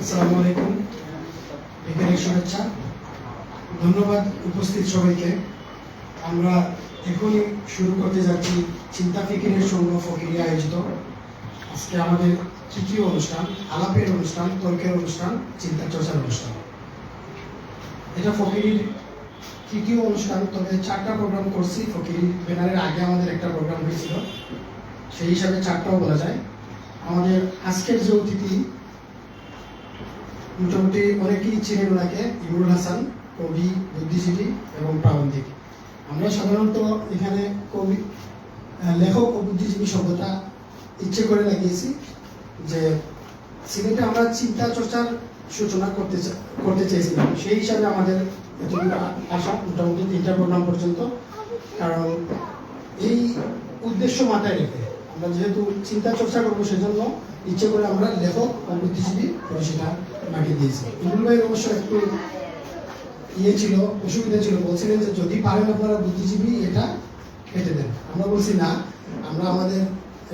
আসসালামু আলাইকুম, বিকেলের শুভেচ্ছা। ধন্যবাদ উপস্থিত সবাইকে। আমরা এখনই শুরু করতে যাচ্ছি চিন্তা ফিকিরের সঙ্গ ফকিরে আয়োজিত আজকে আমাদের তৃতীয় অনুষ্ঠান, আলাপের অনুষ্ঠান, তর্কের অনুষ্ঠান, চিন্তা চর্চার অনুষ্ঠান। এটা ফকিরির তৃতীয় অনুষ্ঠান, তবে 4টা প্রোগ্রাম করছি। ফকিরির ব্যানারের আগে আমাদের একটা প্রোগ্রাম হয়েছিল, সেই হিসাবে 4টাও বলা যায়। আমাদের আজকের যে অতিথি মোটামুটি অনেকেই চিনেন ওনাকে, ইমরুল হাসান, কবি, বুদ্ধিজীবী এবং প্রাবন্ধিক। আমরা সাধারণত এখানে কবি, লেখক ও বুদ্ধিজীবী শব্দটা ইচ্ছে করে লাগিয়েছি যে সিলেটে আমরা চিন্তা চর্চার সূচনা করতে চেয়েছিলাম। সেই হিসাবে আমাদের এতটুকু আসা, মোটামুটি 3টা প্রোগ্রাম পর্যন্ত। কারণ এই উদ্দেশ্য মাথায় রেখে আমরা যেহেতু চিন্তা চর্চা করবো, সেজন্য ইচ্ছে করে আমরা লেখক ও বুদ্ধিজীবী সেটা বাকি দিয়েছি। ইমরুল ভাইয়ের অবশ্য একটু ছিল, অসুবিধা ছিল, বলছিলেন যে যদি পারেন আপনারা বুদ্ধিজীবী এটা কেটে দেন। আমরা বলছি না, আমরা আমাদের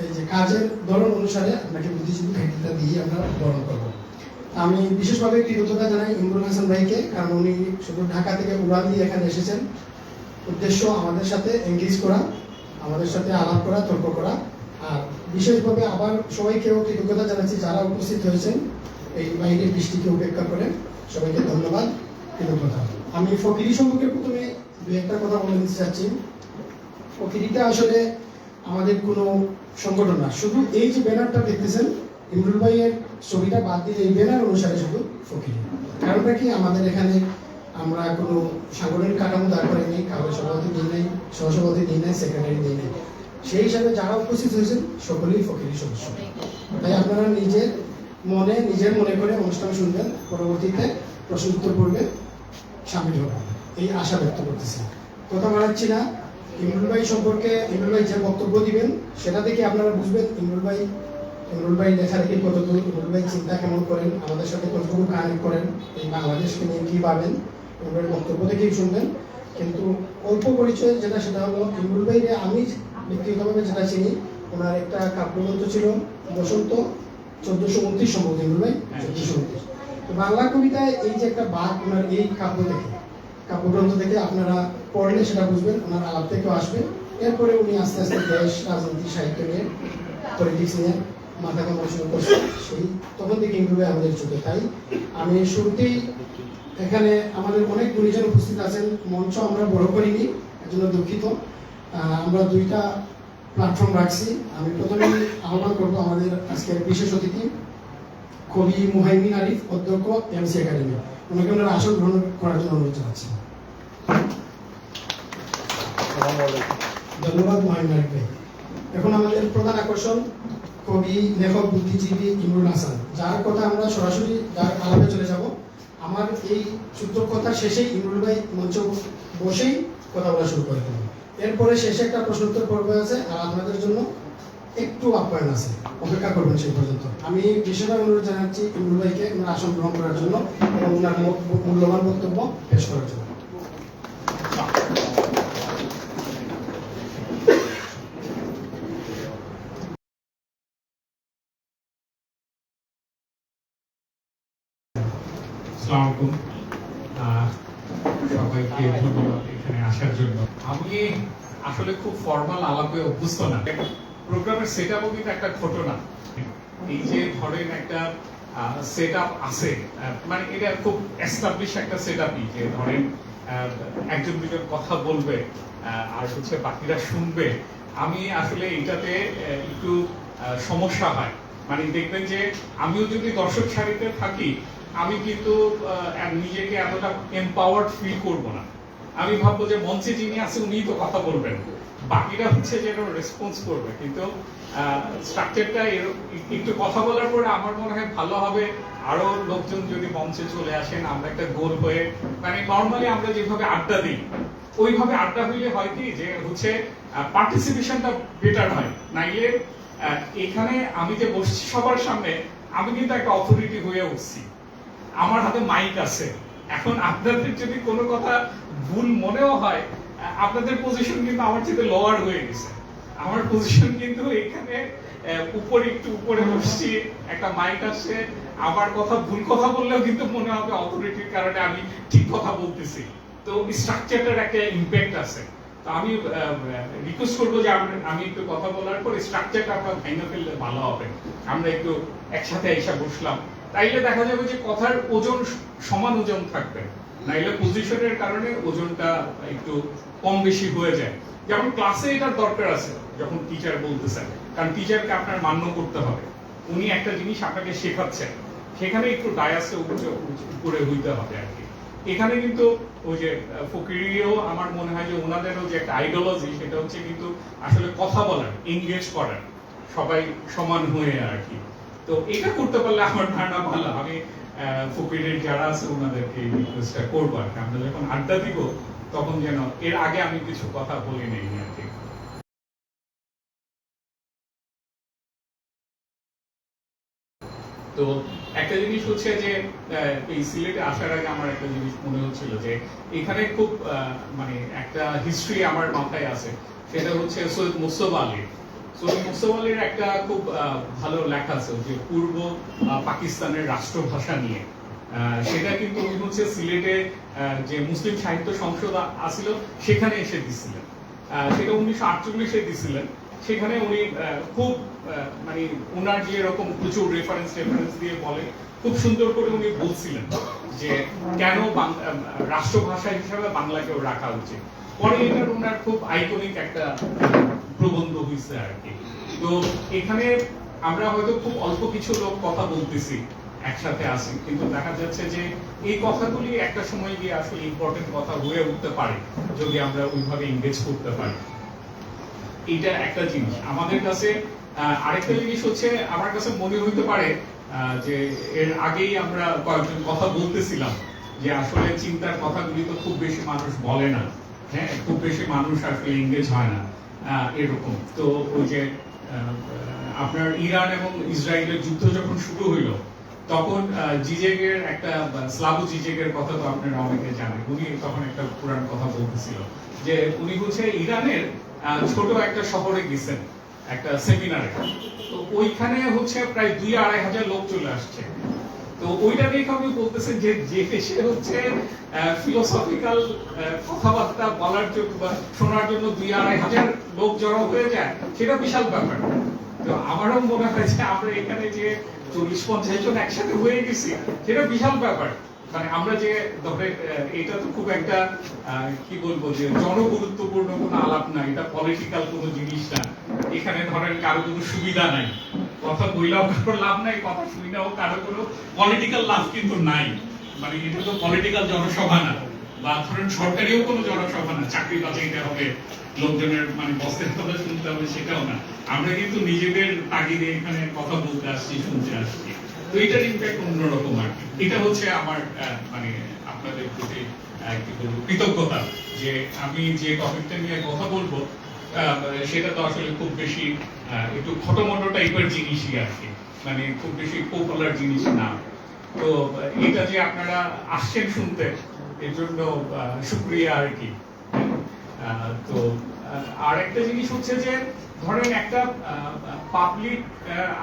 এই যে কাজের ধরন অনুসারে আপনাকে বুদ্ধিজীবী ঘাটিটা দিয়ে আমরা বরণ করবো। আমি বিশেষভাবে কৃতজ্ঞতা জানাই ইমরুল হাসান ভাইকে, কারণ উনি শুধু ঢাকা থেকে উড়ান দিয়ে এখানে এসেছেন। উদ্দেশ্য আমাদের সাথে এঙ্গেজ করা, আমাদের সাথে আলাপ করা, তর্ক করা। আর বিশেষভাবে আবার সবাইকেও কৃতজ্ঞতা জানাচ্ছি যারা উপস্থিত হয়েছেন এই বাইরের বৃষ্টিকে উপেক্ষা করে। সবাইকে ধন্যবাদ, কৃতজ্ঞতা। আমি ফকিরি সম্পর্কে প্রথমে দু একটা কথা বলে দিতে চাচ্ছি। ফকিরিটা আসলে আমাদের কোনো সংগঠন না, শুধু এই যে ব্যানারটা দেখতেছেন, ইমরুল ভাইয়ের ছবিটা বাদ দিলে এই ব্যানার অনুসারে শুধু ফকিরি। কারণটা কি, আমাদের এখানে আমরা কোনো সাংগঠনিক কাঠামো দাঁড় করে নেই, কারো সভাপতি দিই নাই, সহসভাপতি দিই নাই, সেক্রেটারি দিই নাই। সেই হিসাবে যারা উপস্থিত হয়েছেন সকলেই ফকিরি সদস্য। তাই আপনারা নিজের মনে করে অনুষ্ঠান শুনবেন, পরবর্তীতে প্রশ্ন উত্তর করবে, সামিল হবেন, এই আশা ব্যক্ত করতেছি। কথা বাড়াচ্ছি না। ইমরুল ভাই সম্পর্কে ইমরুল ভাই যে বক্তব্য দিবেন সেটা দেখে আপনারা বুঝবেন ইমরুল ভাই লেখালেখি কতদূর, ইমরুল ভাই চিন্তা কেমন করেন, আমাদের সাথে কতটুকু কানেক্ট করেন, এই বাংলাদেশকে নিয়ে কি ভাবেন, ইমরুল ভাইয়ের বক্তব্য দেখেই শুনবেন। কিন্তু অল্প পরিচয় যেটা, সেটা হলো ইমরুল ভাইকে আমি ব্যক্তিগতভাবে যেটা চিনি, ওনার একটা কাব্যগ্রন্থ ছিল বসন্ত, 1429 সম্ভবত ইমরুল ভাই, 1429। তো বাংলা কবিতায় এই যে একটা বাক, ওনার এই কাব্যগ্রন্থ থেকে আপনারা পড়লে সেটা বুঝবেন, ওনার আলাপ থেকেও আসবে। এরপরে উনি আস্তে আস্তে দেশ, রাজনীতি, সাহিত্য নিয়ে, পলিটিক্স নিয়ে মাথা কামানো শুরু করছে। সেই তখন থেকে ইমরুল ভাই আমাদের চোখে। তাই আমি শুরুতেই, এখানে আমাদের অনেক গুণীজন উপস্থিত আছেন, মঞ্চ আমরা বড় করিনি, এর জন্য দুঃখিত। আমরা 2টা প্ল্যাটফর্ম রাখছি। আমি প্রথমেই আহ্বান করবো আমাদের আজকের বিশেষ অতিথি কবি মুহাইমিন আরিফ, অধ্যক্ষ এমসি একাডেমি। ওনাকে ওনার আসন গ্রহণ করার জন্য অনুরোধ জানাচ্ছি। ধন্যবাদ মুহাইমিন আরিফ ভাই। এখন আমাদের প্রধান আকর্ষণ কবি, লেখক, বুদ্ধিজীবী ইমরুল হাসান, যার কথা আমরা সরাসরি যার আলাপে চলে যাব। আমার এই ছোট্ট কথা শেষেই ইমরুল ভাই মঞ্চ বসেই কথা বলা শুরু করে দেবেন। এরপরে শেষে একটা প্রশ্নোত্তর পর্ব আছে, আর আপনাদের জন্য একটু আপ্যায়ন আছে, অপেক্ষা করবেন সেই পর্যন্ত। আমি বিশেষভাবে অনুরোধ জানাচ্ছি ইমরুল ভাইকে ওনার আসন গ্রহণ করার জন্য এবং ওনার মূল্যবান বক্তব্য পেশ করার জন্য। আসসালামু আলাইকুম, সবাইকে ধন্যবাদ এখানে আসার জন্য। আমি আসলে খুব ফর্মাল আলাপে অভ্যস্ত না। প্রোগ্রামের সেটআপও কিন্তু একটা ঘটনা। এই যে ধরেন একটা সেটআপ আছে, মানে এটা খুব এস্টাবলিশ একটা সেটআপই, যে ধরেন একজন দুজন কথা বলবে আর হচ্ছে বাকিরা শুনবে। আমি আসলে এটাতে একটু সমস্যা হয়। মানে দেখবেন যে আমিও যদি দর্শক সারিতে থাকি, আমি কিন্তু নিজেকে এতটা এম্পাওয়ার্ড ফিল করব না। আমি ভাববো যে মঞ্চে যিনি আছে উনিই তো কথা বলবেন, বাকিরা হচ্ছে যে রেসপন্স করবে। কিন্তু স্ট্রাকচারটা একটু কথা বলার পরে আমার মনে হয় ভালো হবে আরো লোকজন যদি মঞ্চে চলে আসেন, আমরা একটা গোল হয়ে, মানে নর্মালি আমরা যেভাবে আড্ডা দিই ওইভাবে আড্ডা হইলে হয় কি যে হচ্ছে পার্টিসিপেশনটা বেটার হয়। নাইলে এখানে আমি যে বসছি সবার সামনে, আমি কিন্তু একটা অথরিটি হয়ে উঠছি, আমার হাতে মাইক আছে। এখন আপনাদের যদি কোনো কথা ভুল মনেও হয়, আপনাদের পজিশন কিন্তু আমার চেয়ে লোয়ার হয়ে গেছে। আমার পজিশন কিন্তু এখানে উপরে, একটু উপরে বসছি, একটা মাইক আছে, আমার কথা ভুল কথা বললেও কিন্তু মনে হবে অথরিটির কারণে আমি ঠিক কথা বলতেছি। তো স্ট্রাকচারটার একটা ইমপ্যাক্ট আছে। তো আমি রিকোয়েস্ট করবো যে আমি একটু কথা বলার পর স্ট্রাকচারটা আপনার ভেঙে ফেললে ভালো হবে। আমরা একটু একসাথে এসে বসলাম, তাইলে দেখা যাবে যে কথার ওজন সমান ওজন থাকবে, নাইলে পজিশনের কারণে ওজনটা একটু কম বেশি হয়ে যায়। যেমন ক্লাসে এটার দরকার আছে যখন টিচার বলতেছেন, কারণ টিচারকে আপনার মান্য করতে হবে। উনি একটা জিনিস আপনাকে শেখাচ্ছেন, সেখানে একটু ডায়াসে উপরে হইতে হবে আর কি। এখানে কিন্তু ওই যে ফকিরিও আমার মনে হয় যে ওনাদেরও যে একটা আইডিওলজি, সেটা হচ্ছে কিন্তু আসলে কথা বলার, এনগেজ করার, সবাই সমান হয়ে আর কি। তো এটা করতে পারলে আমার ধারণা ভালো। আমি ফকিরের যারা আছে ওনাদেরকে এই রিকোয়েস্টটা করবো আর কি। আমরা যখন আড্ডা দিব তখন যেন এর আগে আমি কিছু কথা বলি নেই আর কি। তো একটা জিনিস হচ্ছে যে এই সিলেটে আসার আগে আমার একটা জিনিস মনে হচ্ছিল যে এখানে খুব মানে একটা হিস্ট্রি আমার মাথায় আছে, সেটা হচ্ছে সৈয়দ মুস্তফা আলী। সৈয়দ মুস্তফা আলীর একটা খুব ভালো লেখা আছে যে পূর্ব পাকিস্তানের রাষ্ট্রভাষা নিয়ে। সেটা কিন্তু উনি হচ্ছে সিলেটে যে মুসলিম সাহিত্য সংসদ আসিল সেখানে এসে দিছিলেন। সেটা 1948-এ দিছিলেন। সেখানে উনি খুব মানে ওনার যে এরকম প্রচুর রেফারেন্স দিয়ে বলে, খুব সুন্দর করে উনি বলছিলেন যে কেন রাষ্ট্রভাষা হিসেবে বাংলাকেও রাখা উচিত। পরে এটার ওনার খুব আইকনিক একটা প্রবন্ধ হয়েছে আর কি। তো এখানে আমরা হয়তো খুব অল্প কিছু লোক কথা বলতেছি, একসাথে আসি, কিন্তু দেখা যাচ্ছে যে এই কথাগুলি একটা সময় গিয়ে আসলে ইম্পর্টেন্ট কথা হয়ে উঠতে পারে যদি আমরা ওইভাবে এনগেজ করতে পারি। এটা একটা জিনিস আমাদের কাছে। আরেকটা জিনিস হচ্ছে আমার কাছে মনে হইতে পারে যে এর আগেই আমরা কয়েকজন কথা বলতেছিলাম যে আসলে চিন্তার কথাগুলি তো খুব বেশি মানুষ বলে না, হ্যাঁ, খুব বেশি মানুষ আসলে এনগেজ হয় না এরকম। তো ওই যে আপনার ইরান এবং ইসরায়েলের যুদ্ধ যখন শুরু হইলো তখন জিজেগের একটা স্লাভো জিজেগের কথা তো আপনারা অনেকে জানেন। উনি তখন একটা পুরান কথা বলতেছিল যে উনি হচ্ছে ইরানের ছোট একটা শহরে গেছেন একটা সেমিনারে। তো ওইখানে হচ্ছে প্রায় 2-2.5 হাজার লোক চলে আসছে। তো ওইটা দেখে আমি বলতেছেন যে দেশে হচ্ছে ফিলোসফিক্যাল কথাবার্তা বলার জন্য বা শোনার জন্য 2-2.5 হাজার লোক জড়ো হয়ে যায়, সেটা বিশাল ব্যাপার। তো আমারও মনে হয় যে আমরা এখানে যে 40-50 জন একসাথে হয়ে গেছি, সেটা বিশাল ব্যাপার। মানে আমরা যে ধরে এটা তো খুব একটা কি বলবো যে জনগুরুত্বপূর্ণ কোনো আলাপ না, এটা পলিটিক্যাল কোনো জিনিস না। এখানে ধরেন কারো কোনো সুবিধা নাই, কথা বইলাও কারো লাভ নাই, কথা শুনিনাও কারো কোনো পলিটিক্যাল লাভ কিন্তু নাই। মানে এটা তো পলিটিক্যাল জনসভা না, বা ধরেন সরকারিও কোনো জনসভা না, চাকরি বাঁচাইতে হবে, লোকজনের মানে বস্তের কথা শুনতে হবে, সেটাও না। আমরা কিন্তু নিজেদের তাগিদে এখানে কথা বলতে আসছি, শুনতে আসছি। তো এটার ইম্প্যাক্ট অন্যরকম আর কি। এটা হচ্ছে আমার মানে আপনাদের প্রতি কি বলবো কৃতজ্ঞতা, যে আমি যে টপিকটা নিয়ে কথা বলবো সেটা তো আসলে খুব বেশি একটু খটোমটো টাইপের জিনিসই আর কি, মানে খুব বেশি পপুলার জিনিস না। তো এটা যে আপনারা আসছেন শুনতে, এর জন্য শুকরিয়া আর কি। তো আর একটা জিনিস হচ্ছে যে ধরেন একটা পাবলিক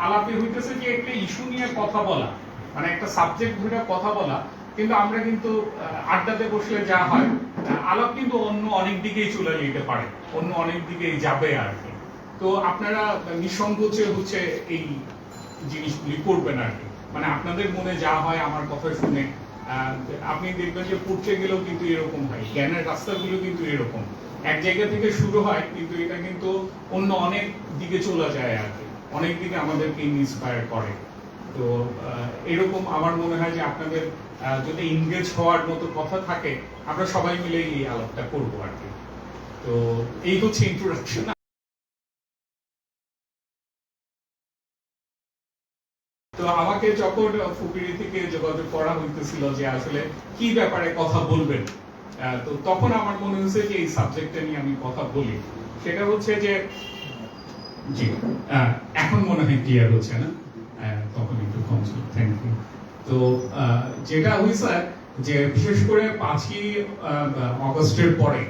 আলাপে হইতেছে যে একটা ইস্যু নিয়ে কথা বলা, মানে একটা সাবজেক্ট ধরে কথা বলা, কিন্তু আমরা কিন্তু আড্ডাতে বসলে যা হয় আলাপ কিন্তু অন্য অনেক দিকেই চলে যেতে পারে, অন্য অনেক দিকেই যাবে আর কি। তো আপনারা নিঃসংকোচে হচ্ছে এই জিনিসগুলি করবেন আর কি। মানে আপনাদের মনে যা হয় আমার কথা শুনে আপনি দেখবেন যে পড়তে গেলেও কিন্তু এরকম হয়, জ্ঞানের রাস্তাগুলো কিন্তু এরকম এক জায়গা থেকে শুরু হয়, কিন্তু এটা কিন্তু অন্য অনেক দিকে চলে যায় আর কি, অনেক দিকে আমাদেরকে ইন্সপায়ার করে। তো এরকম আমার মনে হয় যে আপনাদের যদি এনগেজ হওয়ার মতো কথা থাকে, আমরা সবাই মিলে এই আলাপটা করবো আর কি। তো এই হচ্ছে ইন্ট্রোডাকশন। তো আমাকে যখন ফুকিরি থেকে যোগাযোগ করা হইতেছিল যে আসলে কি ব্যাপারে কথা বলবেন, তো তখন আমার মনে হয়েছে যে এই সাবজেক্টটা নিয়ে আমি কথা বলি। সেটা হচ্ছে যে জি এখন মনে হয় ক্লিয়ার হচ্ছে না, তখন একটু কম ছিল। Thank you. তো যেটা হয়েছে যে বিশেষ করে 5ই অগস্টের পরে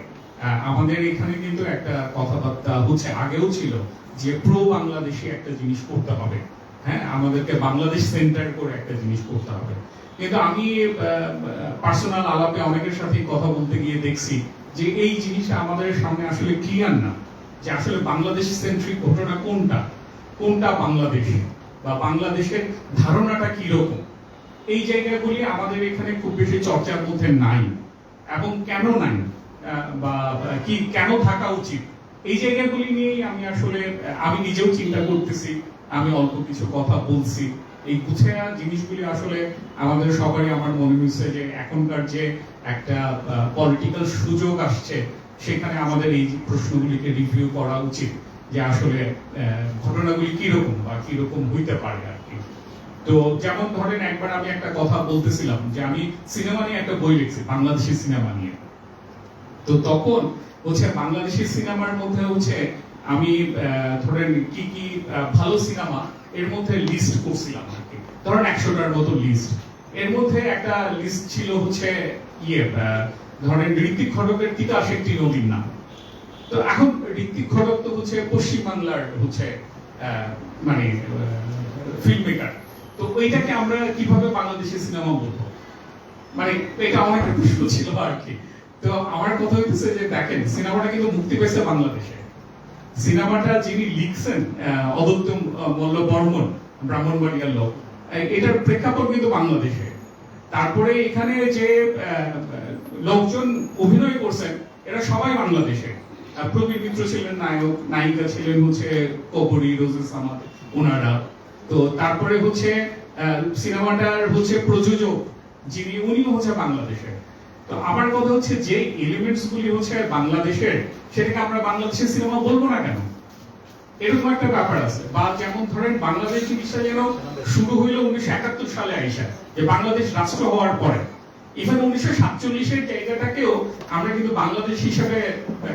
আমাদের এখানে কিন্তু একটা কথাবার্তা হচ্ছে, আগেও ছিল, যে প্রো বাংলাদেশি একটা জিনিস করতে হবে। হ্যাঁ, আমাদেরকে বাংলাদেশ সেন্টার করে একটা জিনিস করতে হবে। কিন্তু আমি পার্সোনাল আলাপে অনেকের সাথে কথা বলতে গিয়ে দেখছি যে এই জিনিসটা আমাদের সামনে আসলে ক্লিয়ার না, যে আসলে বাংলাদেশ সেন্ট্রিক ঘটনা কোনটা, কোনটা বাংলাদেশ বা বাংলাদেশের ধারণাটা কি রকম। এই জায়গাগুলি আমাদের এখানে খুব বেশি চর্চার মধ্যে নাই, এবং কেন নাই বা কি কেন থাকা উচিত, এই জায়গাগুলি নিয়েই আমি আসলে আমি নিজেও চিন্তা করতেছি। আমি অল্প কিছু কথা বলছি, এই গুছায়া জিনিসগুলি আসলে আমাদের সবারই আমার মনে হয়েছে যে এখনকার যে একটা পলিটিক্যাল সুযোগ আসছে, সেখানে আমাদের এই প্রশ্নগুলিকে রিভিউ করা উচিত যে আসলে ঘটনাগুলি কিরকম বা কিরকম হইতে পারে আর কি। তো যেমন ধরেন একবার আমি একটা কথা বলতেছিলাম যে আমি সিনেমা নিয়ে একটা বই লিখছি, বাংলাদেশি সিনেমা নিয়ে। তো তখন হচ্ছে বাংলাদেশি সিনেমার মধ্যে হচ্ছে আমি ধরেন কি কি ভালো সিনেমা এর মধ্যে লিস্ট করছিলাম আর কি, ধরেন 100টার মতো লিস্ট। এর মধ্যে একটা লিস্ট ছিল হচ্ছে ধরেন ঋত্বিক ঘটকের তিতাস একটি নদীর নাম। তো এখন ঋত্বিক ঘটক তো হচ্ছে পশ্চিমবাংলার হচ্ছে মানে ফিল্ম মেকার। তো ওইটাকে আমরা কিভাবে বাংলাদেশি সিনেমা বলবো, মানে এটা অনেক প্রশ্ন ছিল আর কি। তো আমার কথা হইতেছে যে দেখেন, সিনেমাটা কিন্তু মুক্তি পেয়েছে বাংলাদেশে। সিনেমাটা যিনি লিখছেন অদত্ত মল্ল বর্মন, ব্রাহ্মণবাড়িয়ার লোক, এটার প্রেক্ষাপট কিন্তু বাংলাদেশে। তারপরে এখানে যে লোকজন অভিনয় করছেন এরা সবাই বাংলাদেশে। প্রবীর মিত্র ছিলেন নায়ক, নায়িকা ছিলেন হচ্ছে কবরী, রোজেস সামাদ, ওনারা। তো তারপরে হচ্ছে সিনেমাটার হচ্ছে প্রযোজক যিনি, উনিও হচ্ছে বাংলাদেশের। তো আমার কথা হচ্ছে যে এলিমেন্টস গুলি হচ্ছে বাংলাদেশের, সেটাকে আমরা বাংলাদেশের সিনেমা বলবো না কেন? এরকম একটা ব্যাপার আছে। বা যেমন ধরেন বাংলাদেশ জিনিসটা যেন শুরু হইলো 1971 সালে আইসা, যে বাংলাদেশ রাষ্ট্র হওয়ার পরে। ইভেন 1947-এর জায়গাটাকেও আমরা কিন্তু বাংলাদেশ হিসেবে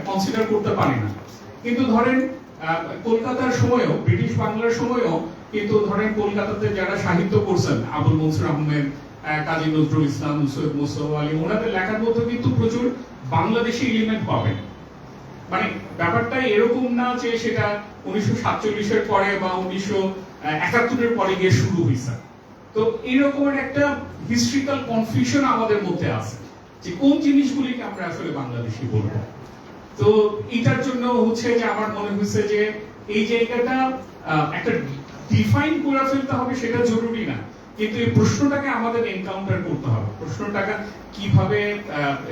কনসিডার করতে পারি না। কিন্তু ধরেন কলকাতার সময়ও, ব্রিটিশ বাংলার সময়ও কিন্তু ধরেন কলকাতাতে যারা সাহিত্য করছেন, আবুল মনসুর আহমেদ, কাজী নজরুল ইসলাম, সৈয়দ মুস্তফা আলী, ওনাদের লেখার মধ্যে কিন্তু প্রচুর বাংলাদেশি এলিমেন্ট পাবেন। মানে ব্যাপারটা এরকম না যে সেটা 1947-এর পরে বা 1971-এর পরে গিয়ে শুরু হয়েছে। তো এইরকমের একটা হিস্ট্রিক্যাল কনফিউশন আমাদের মধ্যে আছে যে কোন জিনিসগুলিকে আমরা আসলে বাংলাদেশি বলবো। তো এটার জন্য হচ্ছে যে আমার মনে হয়েছে যে এই জায়গাটা একটা ডিফাইন করে ফেলতে হবে সেটা জরুরি না, কিন্তু এই প্রশ্নটাকে আমাদের এনকাউন্টার করতে হবে। প্রশ্নটাকে কিভাবে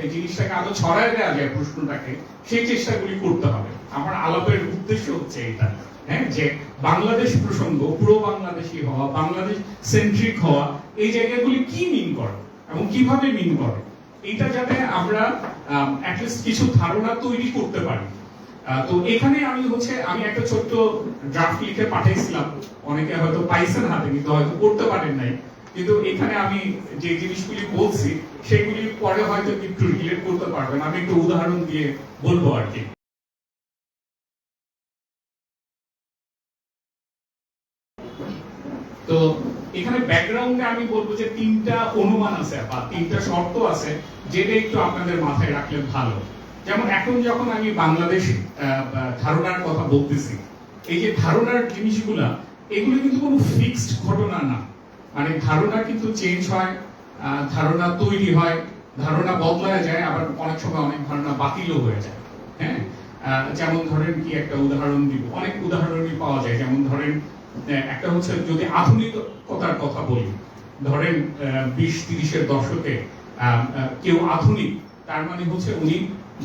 এই জিনিসটাকে আরো ছড়ায় দেওয়া যায় প্রশ্নটাকে, সেই চেষ্টাগুলি করতে হবে। আমার আলাপের উদ্দেশ্য হচ্ছে এটা, হ্যাঁ, যে বাংলাদেশ প্রসঙ্গ, পুরো বাংলাদেশি হওয়া, বাংলাদেশ সেন্ট্রিক হওয়া, এই জায়গাগুলি কি মিন করে এবং কিভাবে মিন করে, এটা যাতে আমরা অ্যাটলিস্ট কিছু ধারণা তৈরি করতে পারি। তো এখানে আমি একটা ছোট্ট ড্রাফট লিখে পাঠাইছিলাম, অনেকে হয়তো পাইছেন হাতে, কিন্তু হয়তো পড়তে পারেন নাই। কিন্তু এখানে আমি যে জিনিসগুলি বলছি সেগুলি পরে হয়তো একটু রিলেট করতে পারবেন, আমি একটু উদাহরণ দিয়ে বলবো আর কি। তো এখানে ব্যাকগ্রাউন্ডে আমি বলবো যে 3টা অনুমান আছে বা 3টা শর্ত আছে, যেটা একটু আপনাদের মাথায় রাখলে ভালো। যেমন এখন যখন আমি বাংলাদেশ ধারণার কথা বলতেছি, এই যে ধারণার জিনিসগুলা, এগুলো কিন্তু কোনো ফিক্সড ঘটনা না। মানে ধারণা কিন্তু চেঞ্জ হয়, ধারণা তৈরি হয়, ধারণা বদলায় যায়, আবার অনেক সময় অনেক ধারণা বাতিলও হয়ে যায়। হ্যাঁ, যেমন ধরেন কি একটা উদাহরণ দিব, অনেক উদাহরণই পাওয়া যায়। যেমন ধরেন একটা হচ্ছে যদি আধুনিকতার কথা বলি, ধরেন 20-30-এর দশকে কেউ আধুনিক, তার মানে হচ্ছে উনি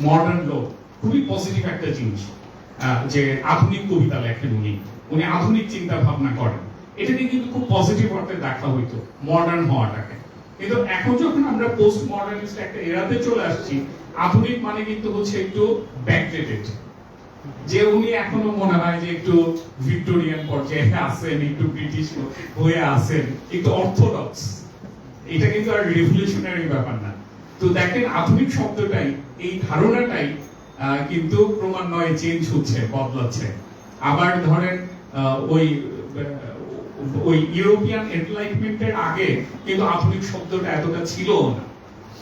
মডার্ন লোক, খুবই পজিটিভ একটা জিনিস, যে আধুনিক কবিতা লেখেন উনি, উনি আধুনিক চিন্তা ভাবনা করেন, এটাকে কিন্তু খুব পজিটিভ অর্থে দেখা হইতো মডার্ন হওয়াটাকে। কিন্তু এখন যখন আমরা পোস্ট মডার্নিস্ট একটা এরাতে চলে আসছি, আধুনিক মানে কিন্তু হচ্ছে একটু ব্যাকডেটেড, যে উনি এখনো মনে হয় যে একটু ভিক্টোরিয়ান পর্যায়ে আছেন, একটু ব্রিটিশ হয়ে আছেন, একটু অর্থোডক্স। এটা কিন্তু আর রিভলিউশনারি ব্যাপার না। তো দেখেন আধুনিক শব্দটাই, এই ধারণাটাই কিন্তু ক্রমান্বয়ে চেঞ্জ হচ্ছে, বদলাচ্ছে। আবার ধরেন ওই ইউরোপিয়ান এনলাইটমেন্টের আগে কিন্তু আধুনিক শব্দটা এতটা ছিল না।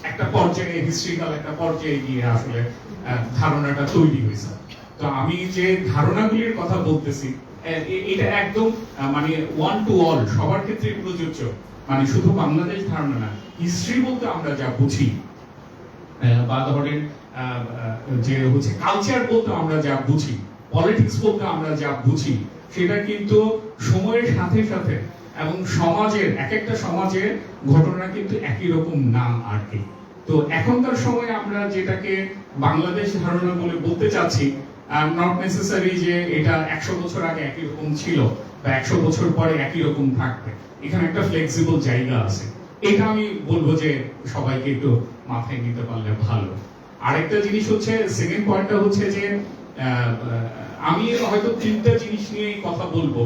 একটা পর্যায়ে, হিস্ট্রিক্যাল একটা পর্যায়ে গিয়ে আসলে ধারণাটা তৈরি হয়েছে। তো আমি যে ধারণাগুলির কথা বলতেছি, এটা একদম মানে ওয়ান টু অল, সবার ক্ষেত্রে প্রযোজ্য। মানে শুধু বাংলাদেশ ধারণা না, হিস্ট্রি বলতে আমরা যা বুঝি বা ধরেন যে হচ্ছে কালচার বলতে আমরা যা বুঝি, পলিটিক্স বলতে আমরা যা বুঝি, সেটা কিন্তু সময়ের সাথে সাথে এবং সমাজের এক একটা সমাজের ঘটনা কিন্তু একই রকম না আর কি। তো এখনকার সময়ে আমরা যেটাকে বাংলাদেশ ধারণা বলে বলতে চাচ্ছি, নট নেসেসারি যে এটা 100 বছর আগে একই রকম ছিল বা 100 বছর পরে একই রকম থাকবে। এখানে একটা ফ্লেক্সিবল জায়গা আছে, এটা আমি বলবো যে সবাইকে একটু মাথায় নিতে পারলে ভালো। আরেকটা জিনিস হচ্ছে, সেকেন্ড পয়েন্টটা হচ্ছে যে আমি হয়তো তিনটা জিনিস নিয়ে কথা বলবো,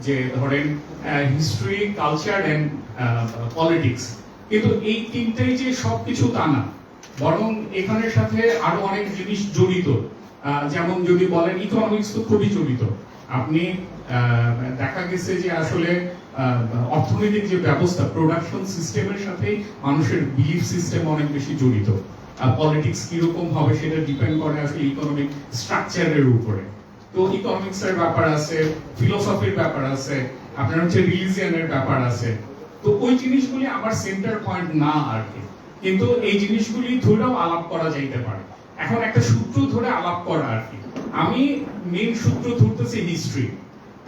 যে ধরেন হিস্ট্রি, কালচার এন্ড পলিটিক্স। কিন্তু এই তিনটাই যে সবকিছু তা না, বরং এখানের সাথে আরো অনেক জিনিস জড়িত। যেমন যদি বলেন ইকোনমিক্স তো খুবই জড়িত। আপনি দেখা গেছে যে আসলে অর্থনৈতিক যে ব্যবস্থা, প্রোডাকশন সিস্টেমের সাথে মানুষের বিলিফ সিস্টেম অনেক বেশি জড়িত। পলিটিক্স কিরকম হবে সেটা ডিপেন্ড করে আসলে ইকোনমিক স্ট্রাকচারের উপরে। তো ইকোনমিক্স এর ব্যাপার আছে, ফিলোসফির ব্যাপার আছে, আপনার হচ্ছে রিলিজিয়নের ব্যাপার আছে। তো ওই জিনিসগুলি আমার সেন্টার পয়েন্ট না আর কি, কিন্তু এই জিনিসগুলি ধরেও আলাপ করা যাইতে পারে। এখন একটা সূত্র ধরে আলাপ করা আর কি, আমি মেইন সূত্র ধরতেছি হিস্ট্রি,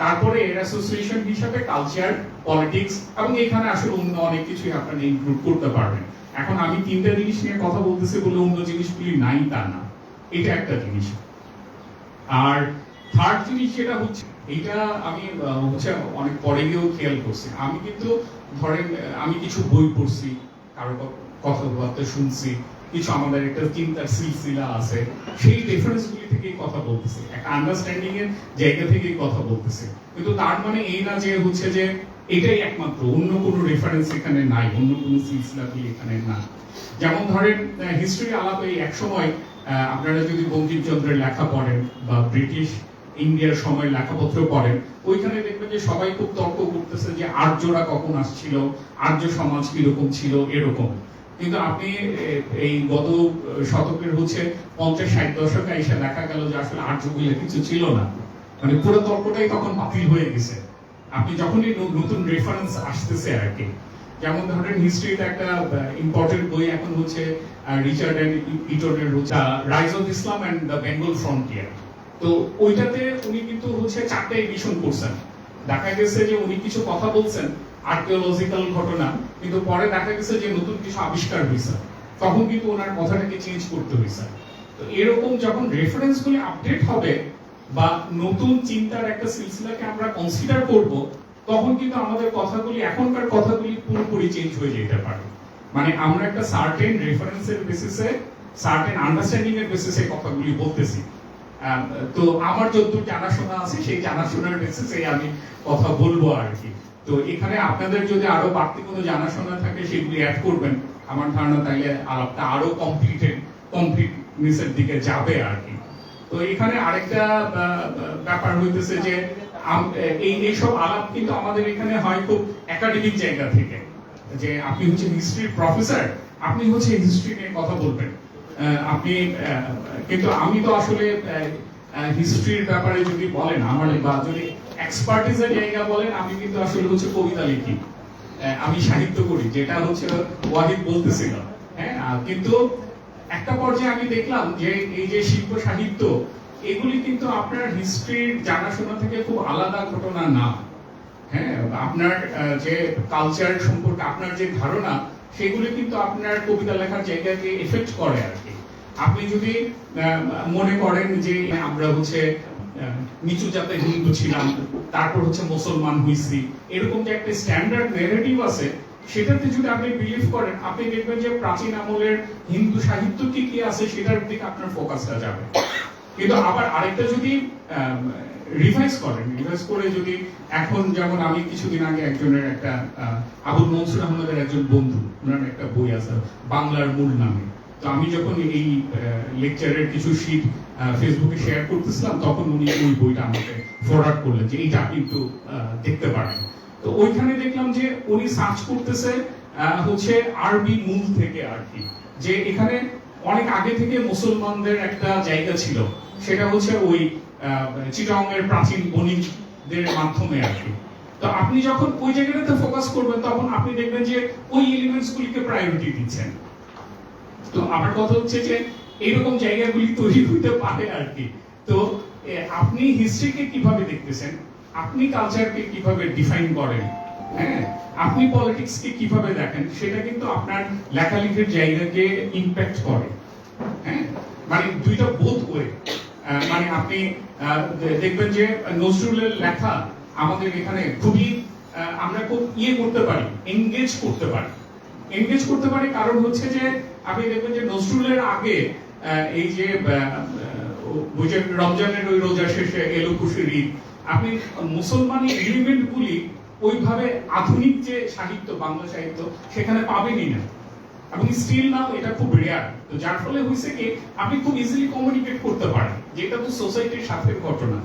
তারপরে এর অ্যাসোসিয়েশন হিসাবে কালচার, পলিটিক্স, এবং এখানে আসলে অন্য অনেক কিছুই আপনারা ইনক্লুড করতে পারবেন। এখন আমি তিনটা জিনিস নিয়ে কথা বলতেছি বলে অন্য জিনিসগুলি নাই তা না, এটা একটা জিনিস। আর থার্ড জিনিস যেটা হচ্ছে, এটা আমি হচ্ছে অনেক পরে গিয়েও খেয়াল করছি, আমি কিন্তু ধরেন আমি কিছু বই পড়ছি, কারো কথাবার্তা শুনছি, কিছু আমাদের একটা চিন্তার সিলসিলা আছে, সেই রেফারেন্সগুলি থেকেই কথা বলতেছি, একটা আন্ডারস্ট্যান্ডিং এর জায়গা থেকেই কথা বলতেছি। কিন্তু তার মানে এই না যে হচ্ছে যে এটাই একমাত্র, অন্য কোনো রেফারেন্স এখানে নাই, অন্য কোনো সিলসিলাগুলি এখানে না। যেমন ধরেন হিস্ট্রি আলাপে এক সময় আপনারা যদি বঙ্কিমচন্দ্রের লেখা পড়েন বা ব্রিটিশ ইন্ডিয়ার সময় লেখাপত্র পড়েন, ওইখানে দেখবেন যে সবাই খুব তর্ক করতেছে যে আর্যরা কখন আসছিল, আর্য সমাজ কিরকম ছিল এরকম। কিন্তু আপনি এই গত শতকের হচ্ছে 50-60 দশকে এসে দেখা গেল যে আসলে আর্য বলে কিছু ছিল না, মানে পুরো তর্কটাই তখন বাতিল হয়ে গেছে। আপনি যখনই নতুন রেফারেন্স আসতেছে আর কি, যেমন ধরেন হিস্ট্রিতে একটা ইম্পর্টেন্ট বই এখন হচ্ছে রিচার্ড এন্ড ইটনের হচ্ছে rise of Islam and the Bengal frontier. তো ওইটাতে উনি কিন্তু হচ্ছে 4টা এডিশন করছেন। দেখা গেছে যে উনি কিছু কথা বলছেন আর্কিওলজিক্যাল ঘটনা, কিন্তু পরে দেখা গেছে যে নতুন কিছু আবিষ্কার হয়েছে, তখন কিন্তু ওনার কথাটাকে চেঞ্জ করতে হয়েছে। তো এরকম যখন রেফারেন্স গুলি আপডেট হবে বা নতুন চিন্তার একটা সিলসিলাকে আমরা কনসিডার করব, তখন কিন্তু আমাদের কথাগুলি, এখনকার কথাগুলি পুরোপুরি চেঞ্জ হয়ে যেতে পারে। মানে আমরা একটা সার্টেন রেফারেন্সের বেসিসে, সার্টেন আন্ডারস্ট্যান্ডিং এর বেসিসে কথাগুলি বলতেছি। তো আমার যতদূর জানাশোনা আছে সেই জানাশোনার বেসিসে আমি কথা বলবো আর কি। তো এখানে আপনাদের যদি আরো বাড়তি কোনো জানাশোনা থাকে সেগুলি অ্যাড করবেন, আমার ধারণা তাইলে আলাপটা আরো কমপ্লিটনেসের দিকে যাবে আর কি। তো এখানে আরেকটা ব্যাপার হইতেছে যে এইসব আলাপ কিন্তু আমাদের এখানে হয় খুব একাডেমিক জায়গা থেকে, যে আপনি হচ্ছে হিস্ট্রির প্রফেসর, আপনি হচ্ছে হিস্ট্রি নিয়ে কথা বলবেন। আপনি কিন্তু আমি তো আসলে হিস্ট্রির ব্যাপারে যদি বলেন আমার, বা যদি এক্সপার্টিসের জায়গা বলেন, আমি কিন্তু আসলে হচ্ছে কবিতা লিখি, আমি সাহিত্য করি, যেটা হচ্ছে ওয়াহিদ বলতেছিল। হ্যাঁ, কিন্তু একটা পর্যায়ে আমি দেখলাম যে এই যে শিল্প সাহিত্য, এগুলি কিন্তু আপনার হিস্ট্রির জানাশোনা থেকে খুব আলাদা ঘটনা না। হ্যাঁ, আপনার যে কালচার সম্পর্কে আপনার যে ধারণা, সেগুলি কিন্তু আপনার কবিতা লেখার জায়গাকে এফেক্ট করে আর কি। আপনি যদি মনে করেন যে আমরা হচ্ছে নিচু জাতের হিন্দু ছিলাম, তারপর হচ্ছে মুসলমান হইছি, এরকম যে একটা স্ট্যান্ডার্ড ন্যারেটিভ আছে, সেটাতে যদি আপনি বিলিভ করেন, আপনি দেখবেন যে প্রাচীন আমলের হিন্দু সাহিত্য কি আছে সেটার দিকে আপনার ফোকাসটা যাবে। কিন্তু আবার আরেকটা যদি রিভাইজ করে যদি এখন, যেমন আমি কিছুদিন আগে একজনের একটা আবুল মনসুর আহমদের একজন বন্ধু, ওনার একটা বই আছে বাংলার মূল নামে। তো আমি যখন এই লেকচারের কিছু শীট ফেসবুকে শেয়ার করতেছিলাম, তখন উনি ওই বইটা আমাকে ফরওয়ার্ড করলেন যে এইটা আপনি একটু দেখতে পারেন। তো ওইখানে দেখলাম যে উনি সার্চ করতেছে হচ্ছে আরবি মূল থেকে আর কি, যে এখানে অনেক আগে থেকে মুসলমানদের একটা জায়গা ছিল, সেটা হচ্ছে ওই চিটাগং এর প্রাচীন বণিক দের মাধ্যমে আর কি। তো আপনি যখন ওই জায়গাটাতে ফোকাস করবেন তখন আপনি দেখবেন যে ওই এলিমেন্টস গুলিকে প্রায়োরিটি দিচ্ছেন। তো আমার কথা হচ্ছে যে এইরকম জায়গাগুলি তৈরি হতে পারে আর কি। তো আপনি হিস্ট্রিকে কিভাবে দেখতেছেন, আপনি কালচারকে কিভাবে ডিফাইন করেন, হ্যাঁ, আপনি পলিটিক্সকে কিভাবে দেখেন, সেটা কিন্তু আপনার লেখালেখির জায়গাকে ইমপ্যাক্ট করে। হ্যাঁ, মানে দুইটা বোধ করে মানে আপনি দেখবেন যে নজরুলের লেখা আমাদের এখানে খুবই আমরা খুব করতে পারি, এনগেজ করতে পারি কারণ হচ্ছে যে আপনি দেখবেন যে নজরুলের আগে এই যে রমজানের ওই রোজা শেষে এলো খুশির ঈদ, আপনি মুসলমানি এলিমেন্ট গুলি ওইভাবে আধুনিক যে সাহিত্য, বাংলা সাহিত্য সেখানে পাবেনই না, এবং স্টিল নাও এটা খুব রেয়ার। তো যার ফলে হয়েছে কি আপনি খুব ইজিলি কমিউনিকেট করতে পারেন, যেটা তো সোসাইটির সাথে ঘটনা,